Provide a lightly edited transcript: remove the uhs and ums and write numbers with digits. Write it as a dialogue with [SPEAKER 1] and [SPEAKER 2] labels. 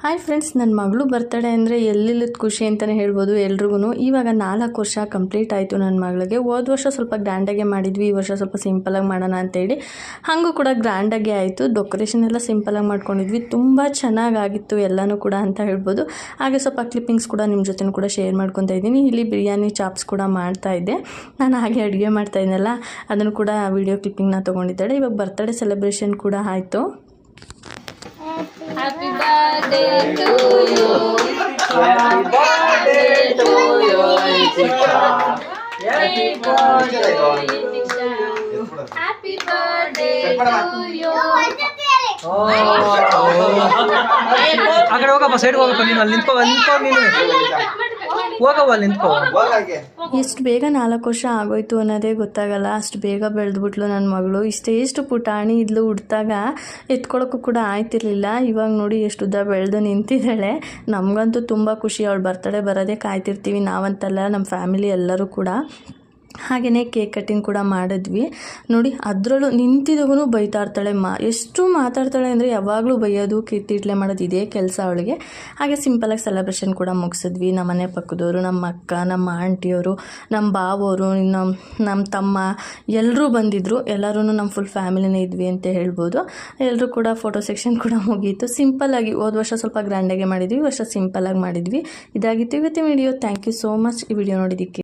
[SPEAKER 1] Hi friends, ನನ್ನ ಮಗಳು birthday ಅಂದರೆ ಎಲ್ಲಿಲ್ಲದ ಖುಷಿ ಅಂತಲೇ ಹೇಳ್ಬೋದು ಎಲ್ರಿಗೂ. ಇವಾಗ 4 ವರ್ಷ ಕಂಪ್ಲೀಟ್ ಆಯಿತು ನನ್ನ ಮಗಳಿಗೆ. ಹೋದ ವರ್ಷ ಸ್ವಲ್ಪ ಗ್ರ್ಯಾಂಡಾಗೆ ಮಾಡಿದ್ವಿ, ಈ ವರ್ಷ ಸ್ವಲ್ಪ ಸಿಂಪಲಾಗಿ ಮಾಡೋಣ ಅಂತೇಳಿ ಹಾಗೂ ಕೂಡ ಗ್ರ್ಯಾಂಡಾಗೆ ಆಯಿತು. ಡೆಕೋರೇಷನ್ ಎಲ್ಲ ಸಿಂಪಲಾಗಿ ಮಾಡ್ಕೊಂಡಿದ್ವಿ, ತುಂಬ ಚೆನ್ನಾಗಾಗಿತ್ತು ಎಲ್ಲನೂ ಕೂಡ ಅಂತ ಹೇಳ್ಬೋದು. ಹಾಗೆ ಸ್ವಲ್ಪ ಕ್ಲಿಪ್ಪಿಂಗ್ಸ್ ಕೂಡ ನಿಮ್ಮ ಜೊತೆ ಕೂಡ ಶೇರ್ ಮಾಡ್ಕೊತಾ ಇದ್ದೀನಿ. ಇಲ್ಲಿ ಬಿರಿಯಾನಿ ಚಾಪ್ಸ್ ಕೂಡ ಮಾಡ್ತಾಯಿದ್ದೆ ನಾನು, ಹಾಗೆ ಅಡುಗೆ ಮಾಡ್ತಾಯಿದ್ನಲ್ಲ ಅದನ್ನು ಕೂಡ ವಿಡಿಯೋ ಕ್ಲಿಪ್ಪಿಂಗ್ನ ತೊಗೊಂಡಿದ್ದಾಳೆ. ಇವಾಗ ಬರ್ತಡೇ ಸೆಲೆಬ್ರೇಷನ್ ಕೂಡ ಆಯಿತು.
[SPEAKER 2] Happy birthday to you. Happy birthday to you, Nitika. Happy birthday to you. Happy birthday to you.
[SPEAKER 3] ಆ ಕಡೆ ಹೋಗಪ್ಪ, ಸೈಡ್ ಹೋಗಪ್ಪ, ನೀನು ಅಲ್ಲಿ ನಿಂತ್ಕೋ ನೀನು ಹೋಗವ್ವ, ಅಲ್ಲಿ ನಿಂತ್ಕೋ.
[SPEAKER 1] ಎಷ್ಟು ಬೇಗ 4 ವರ್ಷ ಆಗೋಯ್ತು ಅನ್ನೋದೇ ಗೊತ್ತಾಗಲ್ಲ, ಅಷ್ಟು ಬೇಗ ಬೆಳೆದ್ಬಿಟ್ಲು ನನ್ನ ಮಗಳು. ಎಷ್ಟು ಪುಟಾಣಿ ಇದ್ಲು, ಹುಡ್ತಾಗ ಎತ್ಕೊಳ್ಳೋಕ್ಕೂ ಕೂಡ ಆಯ್ತಿರ್ಲಿಲ್ಲ. ಇವಾಗ ನೋಡಿ ಎಷ್ಟು ಉದ್ದ ಬೆಳೆದು ನಿಂತಿದ್ದಾಳೆ. ನಮಗಂತೂ ತುಂಬ ಖುಷಿ, ಅವಳು ಬರ್ತಡೇ ಬರೋದೇ ಕಾಯ್ತಿರ್ತೀವಿ ನಾವಂತಲ್ಲ, ನಮ್ಮ ಫ್ಯಾಮಿಲಿ ಎಲ್ಲರೂ ಕೂಡ. ಹಾಗೆಯೇ ಕೇಕ್ ಕಟ್ಟಿಂಗ್ ಕೂಡ ಮಾಡಿದ್ವಿ ನೋಡಿ. ಅದರಲ್ಲೂ ನಿಂತಿದ್ದವನು ಬೈತಾ ಇರ್ತಾಳೆ, ಎಷ್ಟು ಮಾತಾಡ್ತಾಳೆ ಅಂದರೆ ಯಾವಾಗಲೂ ಬೈಯೋದು ಕಿತ್ತಿಟ್ಲೆ ಮಾಡೋದು ಇದೇ ಕೆಲಸ ಅವಳಿಗೆ. ಹಾಗೆ ಸಿಂಪಲಾಗಿ ಸೆಲೆಬ್ರೇಷನ್ ಕೂಡ ಮುಗಿಸಿದ್ವಿ. ನಮ್ಮ ಮನೆ ಪಕ್ಕದವರು, ನಮ್ಮ ಅಕ್ಕ, ನಮ್ಮ ಆಂಟಿಯವರು, ನಮ್ಮ ಬಾವವರು, ನಮ್ಮ ತಮ್ಮ ಎಲ್ಲರೂ ಬಂದಿದ್ದರು. ಎಲ್ಲರೂ ನಮ್ಮ ಫುಲ್ ಫ್ಯಾಮಿಲಿನೇ ಇದ್ವಿ ಅಂತ ಹೇಳ್ಬೋದು. ಎಲ್ಲರೂ ಕೂಡ ಫೋಟೋ ಸೆಕ್ಷನ್ ಕೂಡ ಮುಗೀತು. ಸಿಂಪಲ್ಲಾಗಿ ಹೋದ ವರ್ಷ ಸ್ವಲ್ಪ ಗ್ರ್ಯಾಂಡಾಗೆ ಮಾಡಿದ್ವಿ, ಈ ವರ್ಷ ಸಿಂಪಲಾಗಿ ಮಾಡಿದ್ವಿ. ಇದಾಗಿತ್ತು ಇವತ್ತಿನ video. Thank you so much ಈ ವಿಡಿಯೋ ನೋಡಿದ್ದಕ್ಕೆ.